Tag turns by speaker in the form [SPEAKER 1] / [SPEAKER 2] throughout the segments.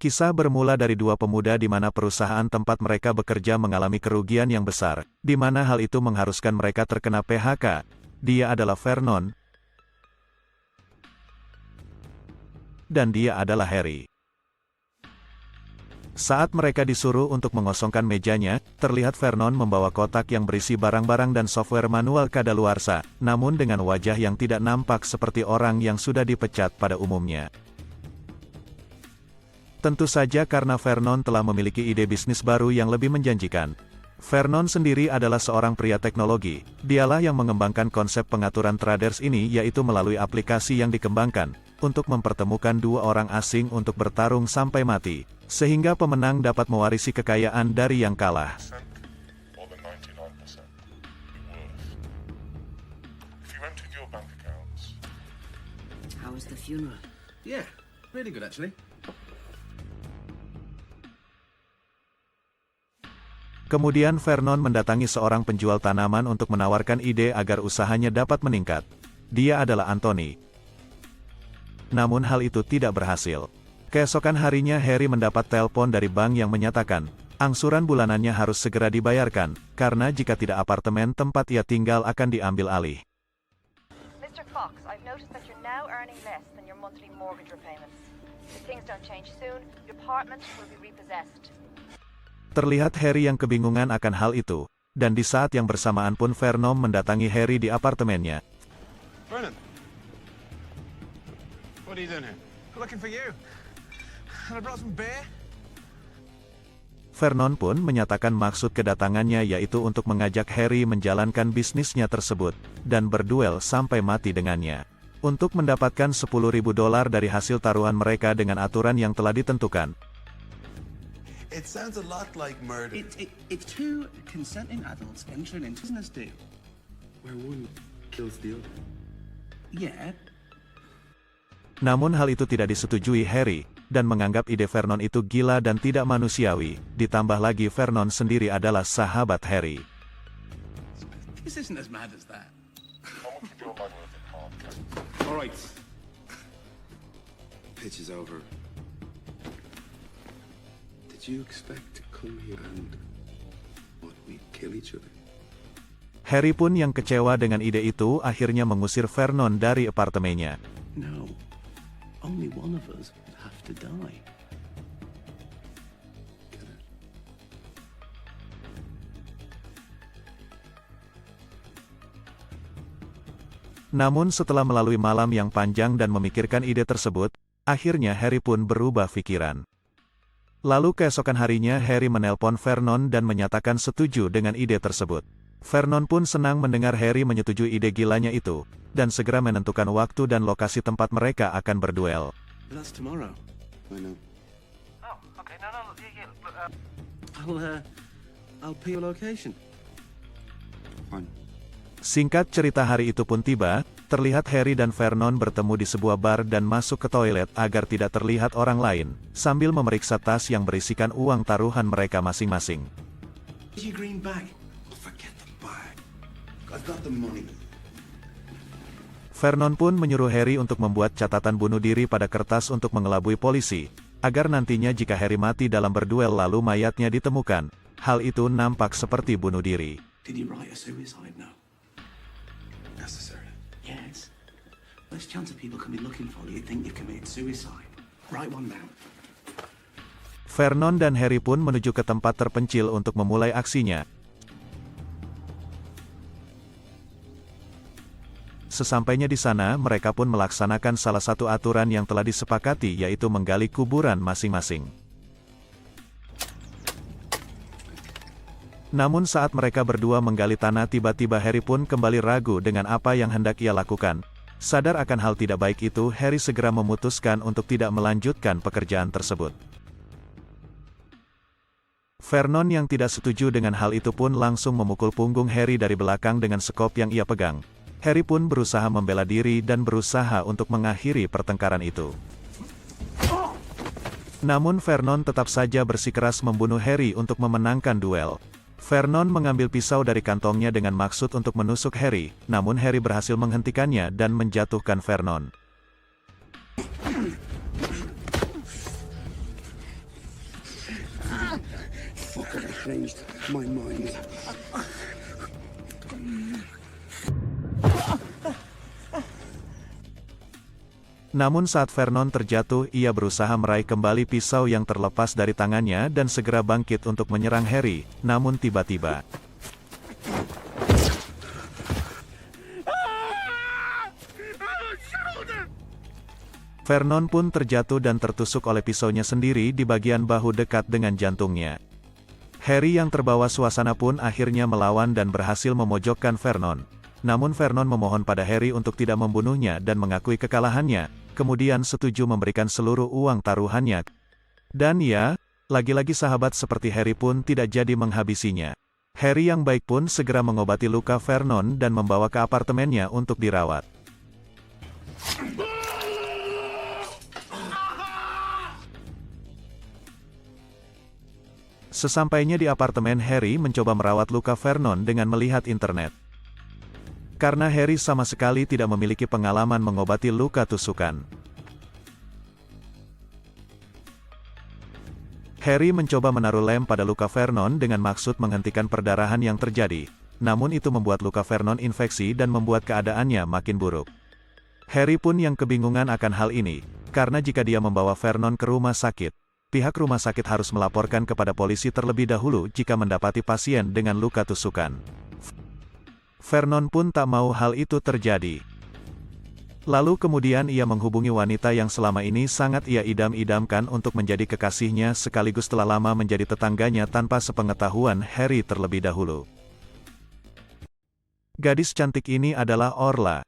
[SPEAKER 1] Kisah bermula dari dua pemuda di mana perusahaan tempat mereka bekerja mengalami kerugian yang besar, di mana hal itu mengharuskan mereka terkena PHK. Dia adalah Vernon, dan dia adalah Harry. Saat mereka disuruh untuk mengosongkan mejanya, terlihat Vernon membawa kotak yang berisi barang-barang dan software manual kadaluarsa, namun dengan wajah yang tidak nampak seperti orang yang sudah dipecat pada umumnya. Tentu saja karena Vernon telah memiliki ide bisnis baru yang lebih menjanjikan. Vernon sendiri adalah seorang pria teknologi. Dialah yang mengembangkan konsep pengaturan traders ini, yaitu melalui aplikasi yang dikembangkan untuk mempertemukan dua orang asing untuk bertarung sampai mati, sehingga pemenang dapat mewarisi kekayaan dari yang kalah.
[SPEAKER 2] Or the 99% worth. If you emptied your bank accounts,
[SPEAKER 3] How was the funeral?
[SPEAKER 4] Yeah, really good actually.
[SPEAKER 1] Kemudian Vernon mendatangi seorang penjual tanaman untuk menawarkan ide agar usahanya dapat meningkat. Dia adalah Anthony. Namun hal itu tidak berhasil. Keesokan harinya Harry mendapat telepon dari bank yang menyatakan, angsuran bulanannya harus segera dibayarkan, karena jika tidak apartemen tempat ia tinggal akan diambil alih.
[SPEAKER 5] Mr. Fox, I've noticed that you're now earning less than your monthly mortgage repayments. If things don't change soon, your apartment will be repossessed.
[SPEAKER 1] Terlihat Harry yang kebingungan akan hal itu, dan di saat yang bersamaan pun Vernon mendatangi Harry di apartemennya.
[SPEAKER 4] Brennan, what are you doing here? Looking for you. And I brought some beer.
[SPEAKER 1] Vernon pun menyatakan maksud kedatangannya yaitu untuk mengajak Harry menjalankan bisnisnya tersebut, dan berduel sampai mati dengannya. Untuk mendapatkan $10.000 dari hasil taruhan mereka dengan aturan yang telah ditentukan.
[SPEAKER 6] It sounds a lot like murder.
[SPEAKER 7] It's two consenting adults entering into business deal.
[SPEAKER 6] Where one kills the other.
[SPEAKER 7] Yeah.
[SPEAKER 1] Namun hal itu tidak disetujui Harry, dan menganggap ide Vernon itu gila dan tidak manusiawi. Ditambah lagi Vernon sendiri adalah sahabat Harry.
[SPEAKER 7] This isn't as mad as that.
[SPEAKER 2] how much of your money was in hard cash?
[SPEAKER 6] All right. Pitch is over. Did you expect to come here and what, we'd kill each other?
[SPEAKER 1] Harry pun yang kecewa dengan ide itu akhirnya mengusir Vernon dari apartemennya.
[SPEAKER 7] No. Only one of us would have to die.
[SPEAKER 6] Get it?
[SPEAKER 1] Namun setelah melalui malam yang panjang dan memikirkan ide tersebut, akhirnya Harry pun berubah pikiran. Lalu keesokan harinya Harry menelpon Vernon dan menyatakan setuju dengan ide tersebut. Vernon pun senang mendengar Harry menyetujui ide gilanya itu, dan segera menentukan waktu dan lokasi tempat mereka akan berduel.
[SPEAKER 7] But that's tomorrow.
[SPEAKER 6] I know.
[SPEAKER 4] Oh, okay. No, yeah, but,
[SPEAKER 7] I'll pay your location.
[SPEAKER 6] Fine.
[SPEAKER 1] Singkat cerita hari itu pun tiba, terlihat Harry dan Vernon bertemu di sebuah bar dan masuk ke toilet agar tidak terlihat orang lain, sambil memeriksa tas yang berisikan uang taruhan mereka masing-masing.
[SPEAKER 7] Where's your green bag?
[SPEAKER 6] Forget the bag. I've got the money.
[SPEAKER 1] Vernon pun menyuruh Harry untuk membuat catatan bunuh diri pada kertas untuk mengelabui polisi, agar nantinya jika Harry mati dalam berduel lalu mayatnya ditemukan, hal itu nampak seperti bunuh diri.
[SPEAKER 7] Did you write a suicide note?
[SPEAKER 6] Necessary.
[SPEAKER 7] Yes. There's a chance of people can be looking for you think you committed suicide. Write one down.
[SPEAKER 1] Vernon dan Harry pun menuju ke tempat terpencil untuk memulai aksinya. Sesampainya di sana, mereka pun melaksanakan salah satu aturan yang telah disepakati, yaitu menggali kuburan masing-masing. Namun saat mereka berdua menggali tanah, tiba-tiba Harry pun kembali ragu dengan apa yang hendak ia lakukan. Sadar akan hal tidak baik itu, Harry segera memutuskan untuk tidak melanjutkan pekerjaan tersebut. Vernon yang tidak setuju dengan hal itu pun langsung memukul punggung Harry dari belakang dengan sekop yang ia pegang. Harry pun berusaha membela diri dan berusaha untuk mengakhiri pertengkaran itu. Namun Vernon tetap saja bersikeras membunuh Harry untuk memenangkan duel. Vernon mengambil pisau dari kantongnya dengan maksud untuk menusuk Harry, namun Harry berhasil menghentikannya dan menjatuhkan Vernon.
[SPEAKER 6] Fuck it, I changed my mind.
[SPEAKER 1] Namun saat Vernon terjatuh, ia berusaha meraih kembali pisau yang terlepas dari tangannya dan segera bangkit untuk menyerang Harry, namun tiba-tiba Vernon pun terjatuh dan tertusuk oleh pisaunya sendiri di bagian bahu dekat dengan jantungnya. Harry yang terbawa suasana pun akhirnya melawan dan berhasil memojokkan Vernon. Namun Vernon memohon pada Harry untuk tidak membunuhnya dan mengakui kekalahannya, kemudian setuju memberikan seluruh uang taruhannya. Dan ya, lagi-lagi sahabat seperti Harry pun tidak jadi menghabisinya. Harry yang baik pun segera mengobati luka Vernon dan membawa ke apartemennya untuk dirawat. Sesampainya di apartemen, Harry mencoba merawat luka Vernon dengan melihat internet. Karena Harry sama sekali tidak memiliki pengalaman mengobati luka tusukan. Harry mencoba menaruh lem pada luka Vernon dengan maksud menghentikan perdarahan yang terjadi, namun itu membuat luka Vernon infeksi dan membuat keadaannya makin buruk. Harry pun yang kebingungan akan hal ini, karena jika dia membawa Vernon ke rumah sakit, pihak rumah sakit harus melaporkan kepada polisi terlebih dahulu jika mendapati pasien dengan luka tusukan. Vernon pun tak mau hal itu terjadi. Lalu kemudian ia menghubungi wanita yang selama ini sangat ia idam-idamkan untuk menjadi kekasihnya sekaligus telah lama menjadi tetangganya tanpa sepengetahuan Harry terlebih dahulu. Gadis cantik ini adalah Orla.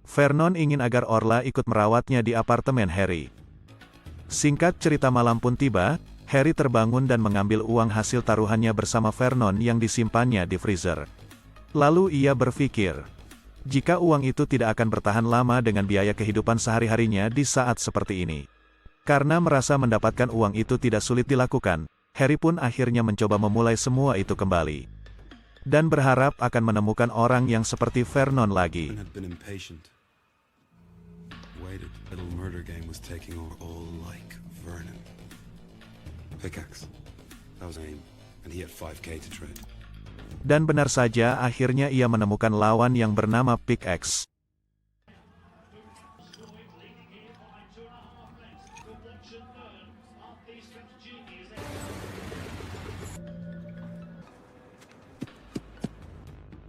[SPEAKER 1] Vernon ingin agar Orla ikut merawatnya di apartemen Harry. Singkat cerita, malam pun tiba. Harry terbangun dan mengambil uang hasil taruhannya bersama Vernon yang disimpannya di freezer. Lalu ia berpikir, jika uang itu tidak akan bertahan lama dengan biaya kehidupan sehari-harinya di saat seperti ini. Karena merasa mendapatkan uang itu tidak sulit dilakukan, Harry pun akhirnya mencoba memulai semua itu kembali. Dan berharap akan menemukan orang yang seperti Vernon lagi.
[SPEAKER 6] And had been impatient. Waited. Little murder game was taking over all like Vernon. Pickaxe. That was aim. And he had 5k to trade.
[SPEAKER 1] Dan benar saja, akhirnya ia menemukan lawan yang bernama Pickaxe.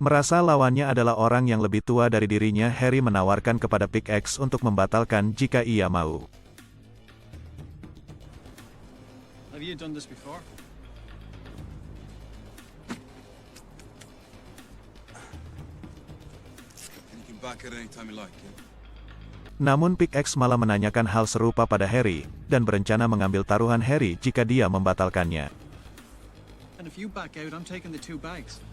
[SPEAKER 1] Merasa lawannya adalah orang yang lebih tua dari dirinya, Harry menawarkan kepada Pickaxe untuk membatalkan jika ia mau.
[SPEAKER 4] Have you done this before?
[SPEAKER 6] You can back it anytime you like, yeah?
[SPEAKER 1] Namun Pickaxe malah menanyakan hal serupa pada Harry, dan berencana mengambil taruhan Harry jika dia membatalkannya.
[SPEAKER 4] And if you back out, I'm taking the 2 bags.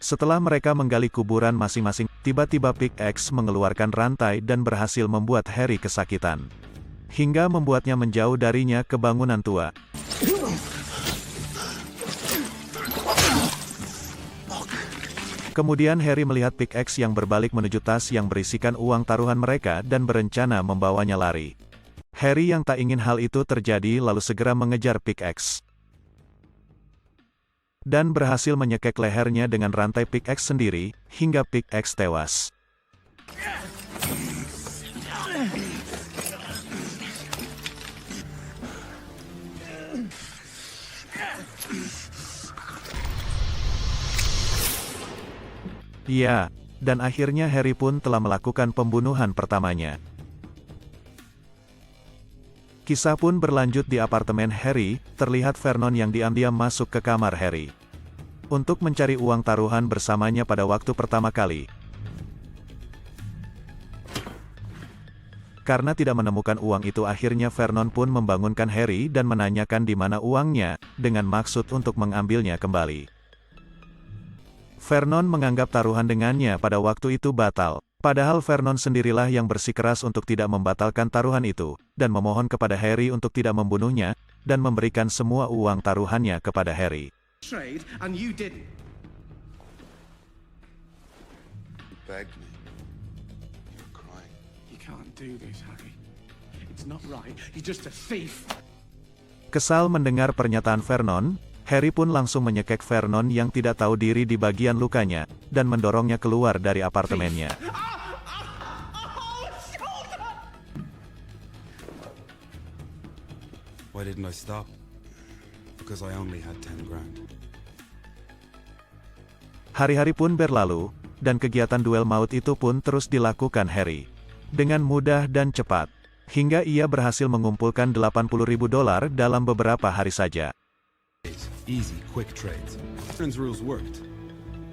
[SPEAKER 1] Setelah mereka menggali kuburan masing-masing, tiba-tiba Pickaxe mengeluarkan rantai dan berhasil membuat Harry kesakitan. Hingga membuatnya menjauh darinya ke bangunan tua. Kemudian Harry melihat Pickaxe yang berbalik menuju tas yang berisikan uang taruhan mereka dan berencana membawanya lari. Harry yang tak ingin hal itu terjadi lalu segera mengejar Pickaxe. Dan berhasil menyekek lehernya dengan rantai Pickaxe sendiri, hingga Pickaxe tewas. Ya, dan akhirnya Harry pun telah melakukan pembunuhan pertamanya. Kisah pun berlanjut di apartemen Harry, terlihat Vernon yang diam-diam masuk ke kamar Harry untuk mencari uang taruhan bersamanya pada waktu pertama kali. Karena tidak menemukan uang itu, akhirnya Vernon pun membangunkan Harry dan menanyakan di mana uangnya, dengan maksud untuk mengambilnya kembali. Vernon menganggap taruhan dengannya pada waktu itu batal. Padahal Vernon sendirilah yang bersikeras untuk tidak membatalkan taruhan itu, dan memohon kepada Harry untuk tidak membunuhnya, dan memberikan semua uang taruhannya kepada Harry.
[SPEAKER 7] Trade, and you didn't.
[SPEAKER 6] You begged me. You're crying.
[SPEAKER 7] You can't do this, Harry. It's not right. You're just a thief.
[SPEAKER 1] Kesal mendengar pernyataan Vernon, Harry pun langsung menyekek Vernon yang tidak tahu diri di bagian lukanya, dan mendorongnya keluar dari apartemennya.
[SPEAKER 6] Why didn't I stop? Because I only had 10 grand.
[SPEAKER 1] Hari-hari pun berlalu, dan kegiatan duel maut itu pun terus dilakukan Harry. Dengan mudah dan cepat, hingga ia berhasil mengumpulkan $80.000 dalam beberapa hari saja.
[SPEAKER 6] Easy, quick trades. Vernon's rules worked.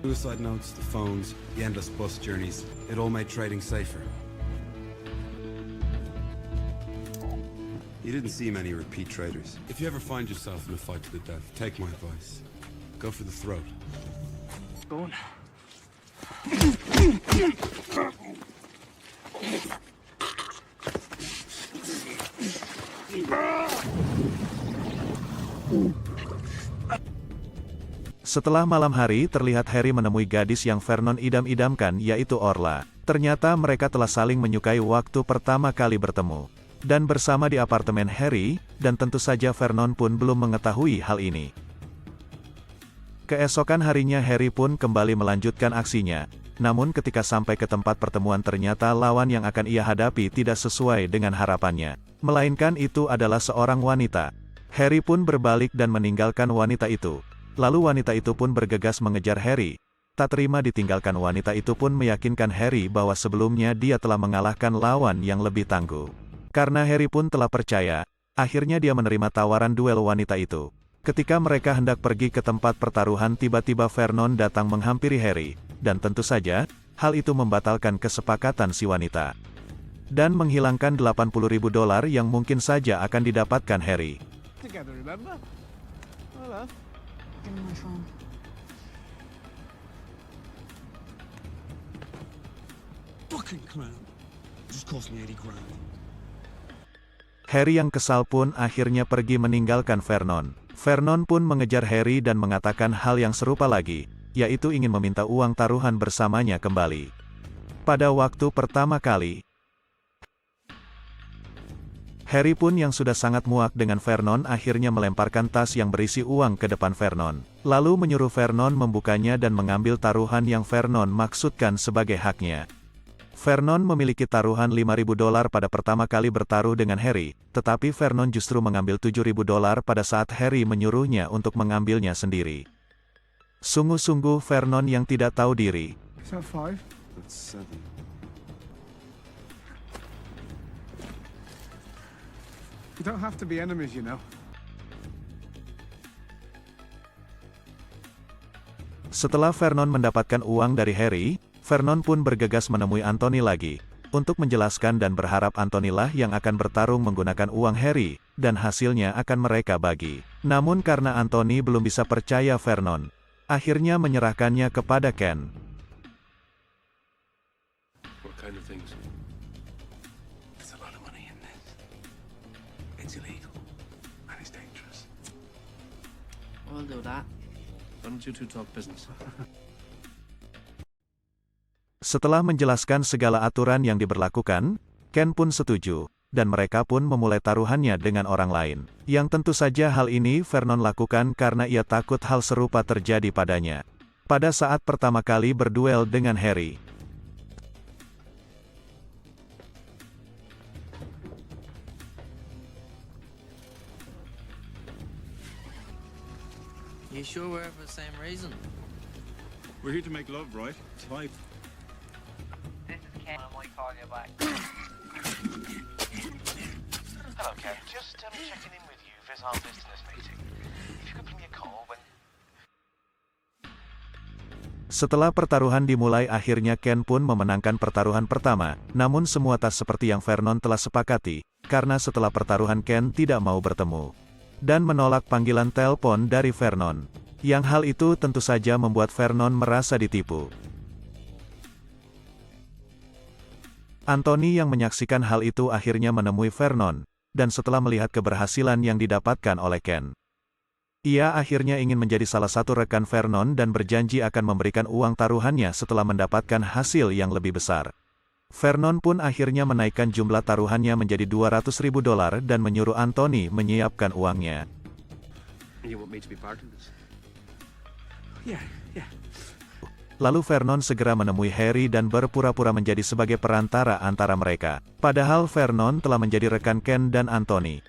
[SPEAKER 6] Suicide notes, the phones, the endless bus journeys, it all made trading safer. You didn't see many repeat traders. If you ever find yourself in a fight to the death, take my advice. Go for the throat.
[SPEAKER 4] Go on.
[SPEAKER 1] Setelah malam hari terlihat Harry menemui gadis yang Vernon idam-idamkan yaitu Orla. Ternyata mereka telah saling menyukai waktu pertama kali bertemu. Dan bersama di apartemen Harry, dan tentu saja Vernon pun belum mengetahui hal ini. Keesokan harinya Harry pun kembali melanjutkan aksinya. Namun ketika sampai ke tempat pertemuan ternyata lawan yang akan ia hadapi tidak sesuai dengan harapannya. Melainkan itu adalah seorang wanita. Harry pun berbalik dan meninggalkan wanita itu. Lalu wanita itu pun bergegas mengejar Harry. Tak terima ditinggalkan wanita itu pun meyakinkan Harry bahwa sebelumnya dia telah mengalahkan lawan yang lebih tangguh. Karena Harry pun telah percaya, akhirnya dia menerima tawaran duel wanita itu. Ketika mereka hendak pergi ke tempat pertaruhan tiba-tiba Vernon datang menghampiri Harry, dan tentu saja, hal itu membatalkan kesepakatan si wanita. Dan menghilangkan $80.000 yang mungkin saja akan didapatkan Harry.
[SPEAKER 4] Together, remember? Hello.
[SPEAKER 3] Give me my phone.
[SPEAKER 7] Fucking clown. Just cost me 80 grand.
[SPEAKER 1] Harry yang kesal pun akhirnya pergi meninggalkan Vernon. Vernon pun mengejar Harry dan mengatakan hal yang serupa lagi, yaitu ingin meminta uang taruhan bersamanya kembali. Pada waktu pertama kali, Harry pun yang sudah sangat muak dengan Vernon akhirnya melemparkan tas yang berisi uang ke depan Vernon. Lalu menyuruh Vernon membukanya dan mengambil taruhan yang Vernon maksudkan sebagai haknya. Vernon memiliki taruhan $5.000 pada pertama kali bertaruh dengan Harry, tetapi Vernon justru mengambil $7.000 pada saat Harry menyuruhnya untuk mengambilnya sendiri. Sungguh-sungguh Vernon yang tidak tahu diri.
[SPEAKER 4] Is that 5?
[SPEAKER 6] That's 7.
[SPEAKER 4] We don't have to be enemies, you know.
[SPEAKER 1] Setelah Vernon mendapatkan uang dari Harry, Vernon pun bergegas menemui Anthony lagi, untuk menjelaskan dan berharap Anthony lah yang akan bertarung menggunakan uang Harry, dan hasilnya akan mereka bagi. Namun karena Anthony belum bisa percaya Vernon, akhirnya menyerahkannya kepada Ken.
[SPEAKER 6] What kind of things?
[SPEAKER 7] There's a lot of money in this. It's illegal. And it's dangerous.
[SPEAKER 3] We'll do that.
[SPEAKER 8] Why don't you two talk business?
[SPEAKER 1] Setelah menjelaskan segala aturan yang diberlakukan, Ken pun setuju, dan mereka pun memulai taruhannya dengan orang lain. Yang tentu saja hal ini Vernon lakukan karena ia takut hal serupa terjadi padanya. Pada saat pertama kali berduel dengan Harry.
[SPEAKER 3] You sure we're here for the same reason?
[SPEAKER 9] We're here to make love, right? It's fight.
[SPEAKER 5] This is Ken. I might call you back.
[SPEAKER 10] Hello, Ken. Just checking in with you for our business meeting. If you could give me a call when...
[SPEAKER 1] Setelah pertaruhan dimulai akhirnya Ken pun memenangkan pertaruhan pertama, namun semua tak seperti yang Vernon telah sepakati, karena setelah pertaruhan Ken tidak mau bertemu. Dan menolak panggilan telepon dari Vernon. Yang hal itu tentu saja membuat Vernon merasa ditipu. Anthony yang menyaksikan hal itu akhirnya menemui Vernon, dan setelah melihat keberhasilan yang didapatkan oleh Ken, ia akhirnya ingin menjadi salah satu rekan Vernon dan berjanji akan memberikan uang taruhannya setelah mendapatkan hasil yang lebih besar. Vernon pun akhirnya menaikkan jumlah taruhannya menjadi $200.000 dan menyuruh Anthony menyiapkan uangnya.
[SPEAKER 8] You want me to be part of this?
[SPEAKER 7] Yeah.
[SPEAKER 1] Lalu Vernon segera menemui Harry dan berpura-pura menjadi sebagai perantara antara mereka. Padahal Vernon telah menjadi rekan Ken dan Anthony.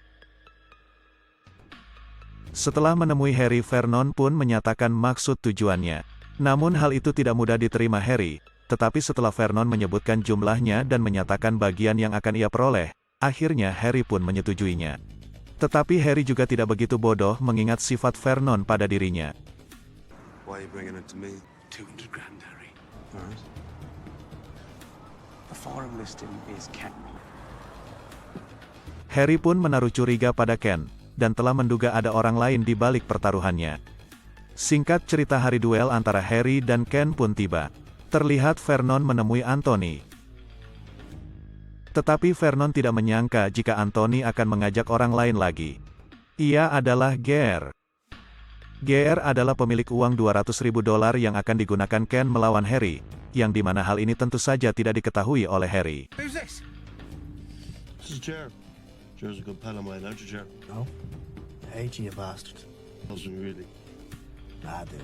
[SPEAKER 1] Setelah menemui Harry, Vernon pun menyatakan maksud tujuannya. Namun hal itu tidak mudah diterima Harry, tetapi setelah Vernon menyebutkan jumlahnya dan menyatakan bagian yang akan ia peroleh, akhirnya Harry pun menyetujuinya. Tetapi Harry juga tidak begitu bodoh mengingat sifat Vernon pada dirinya.
[SPEAKER 6] Why are you bringing it to me?
[SPEAKER 7] 200 grand, Harry.
[SPEAKER 6] Alright.
[SPEAKER 7] The forum listing is Ken.
[SPEAKER 1] Harry pun menaruh curiga pada Ken, dan telah menduga ada orang lain di balik pertaruhannya. Singkat cerita, hari duel antara Harry dan Ken pun tiba. Terlihat Vernon menemui Anthony. Tetapi Vernon tidak menyangka jika Anthony akan mengajak orang lain lagi. Ia adalah Gear. Gear adalah pemilik uang $200.000 yang akan digunakan Ken melawan Harry, yang dimana hal ini tentu saja tidak diketahui oleh Harry.
[SPEAKER 4] Who's this?
[SPEAKER 11] This is Jer. Jer's a good pal of mine, aren't you, Jer?
[SPEAKER 10] No. I hate you, bastard.
[SPEAKER 11] Doesn't really.
[SPEAKER 10] I do.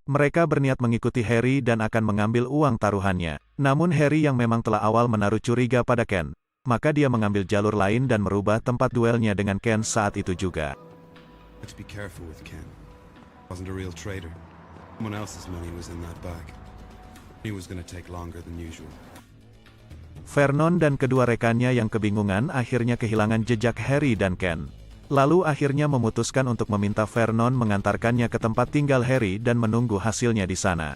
[SPEAKER 1] Mereka berniat mengikuti Harry dan akan mengambil uang taruhannya. Namun Harry yang memang telah awal menaruh curiga pada Ken, maka dia mengambil jalur lain dan merubah tempat duelnya dengan Ken saat itu juga.
[SPEAKER 6] Let's be careful with Ken. Wasn't a real trader. Someone else's money was in that bag. He was gonna take longer than usual.
[SPEAKER 1] Vernon dan kedua rekannya yang kebingungan akhirnya kehilangan jejak Harry dan Ken. Lalu akhirnya memutuskan untuk meminta Vernon mengantarkannya ke tempat tinggal Harry dan menunggu hasilnya di sana.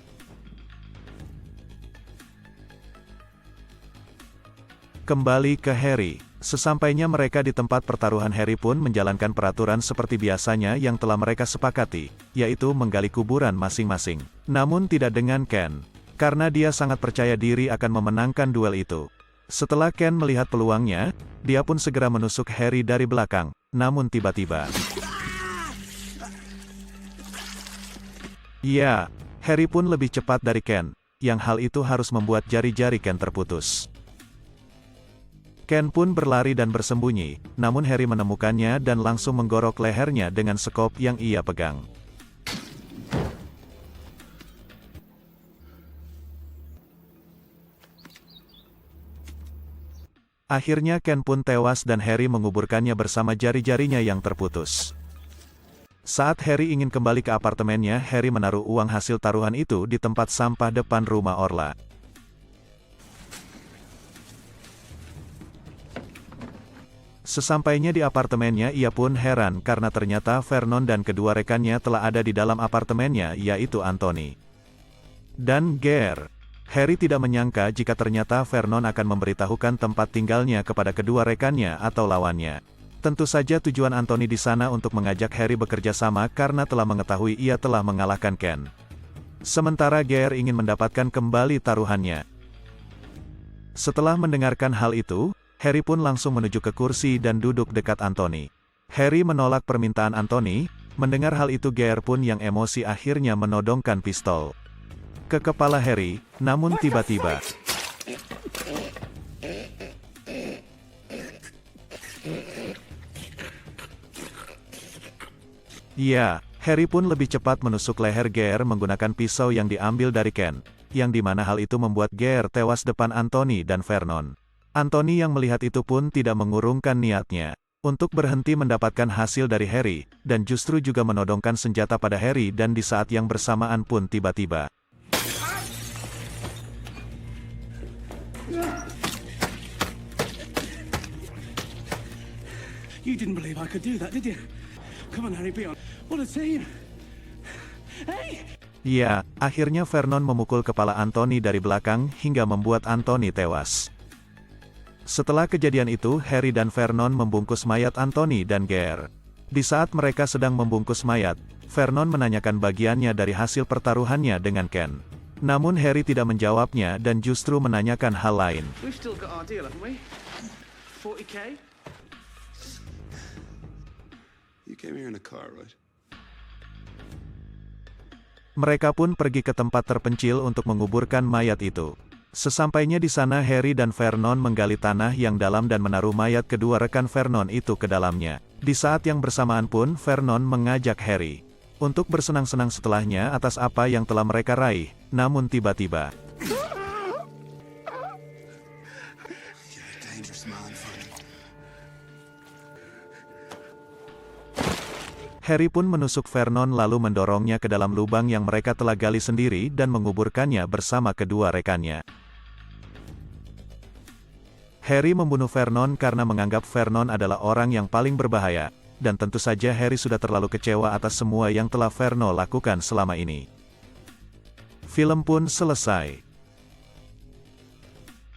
[SPEAKER 1] Kembali ke Harry. Sesampainya mereka di tempat pertaruhan, Harry pun menjalankan peraturan seperti biasanya yang telah mereka sepakati, yaitu menggali kuburan masing-masing. Namun tidak dengan Ken, karena dia sangat percaya diri akan memenangkan duel itu. Setelah Ken melihat peluangnya, dia pun segera menusuk Harry dari belakang, namun tiba-tiba. Ya, Harry pun lebih cepat dari Ken, yang hal itu harus membuat jari-jari Ken terputus. Ken pun berlari dan bersembunyi, namun Harry menemukannya dan langsung menggorok lehernya dengan sekop yang ia pegang. Akhirnya Ken pun tewas dan Harry menguburkannya bersama jari-jarinya yang terputus. Saat Harry ingin kembali ke apartemennya, Harry menaruh uang hasil taruhan itu di tempat sampah depan rumah Orla. Sesampainya di apartemennya, ia pun heran karena ternyata Vernon dan kedua rekannya telah ada di dalam apartemennya, yaitu Anthony dan Gear. Harry tidak menyangka jika ternyata Vernon akan memberitahukan tempat tinggalnya kepada kedua rekannya atau lawannya. Tentu saja tujuan Anthony di sana untuk mengajak Harry bekerja sama karena telah mengetahui ia telah mengalahkan Ken. Sementara Gear ingin mendapatkan kembali taruhannya. Setelah mendengarkan hal itu, Harry pun langsung menuju ke kursi dan duduk dekat Anthony. Harry menolak permintaan Anthony. Mendengar hal itu, Gear pun yang emosi akhirnya menodongkan pistol ke kepala Harry, namun tiba-tiba. Ya, Harry pun lebih cepat menusuk leher Gear menggunakan pisau yang diambil dari Ken, yang dimana hal itu membuat Gear tewas depan Anthony dan Vernon. Anthony yang melihat itu pun tidak mengurungkan niatnya untuk berhenti mendapatkan hasil dari Harry, dan justru juga menodongkan senjata pada Harry, dan di saat yang bersamaan pun tiba-tiba.
[SPEAKER 7] You didn't believe I could do that, did you? Come on, Harry, be on. What a team! Hey!
[SPEAKER 1] Ya, akhirnya Vernon memukul kepala Anthony dari belakang hingga membuat Anthony tewas. Setelah kejadian itu, Harry dan Vernon membungkus mayat Anthony dan Gear. Di saat mereka sedang membungkus mayat, Vernon menanyakan bagiannya dari hasil pertaruhannya dengan Ken. Namun Harry tidak menjawabnya dan justru menanyakan hal lain.
[SPEAKER 8] We've still got our deal, haven't we? 40k?
[SPEAKER 6] You came here in a car, right?
[SPEAKER 1] Mereka pun pergi ke tempat terpencil untuk menguburkan mayat itu. Sesampainya di sana, Harry dan Vernon menggali tanah yang dalam dan menaruh mayat kedua rekan Vernon itu ke dalamnya. Di saat yang bersamaan pun Vernon mengajak Harry untuk bersenang-senang setelahnya atas apa yang telah mereka raih. Namun tiba-tiba, Harry pun menusuk Vernon lalu mendorongnya ke dalam lubang yang mereka telah gali sendiri dan menguburkannya bersama kedua rekannya. Harry membunuh Vernon karena menganggap Vernon adalah orang yang paling berbahaya, dan tentu saja Harry sudah terlalu kecewa atas semua yang telah Vernon lakukan selama ini. Film pun selesai.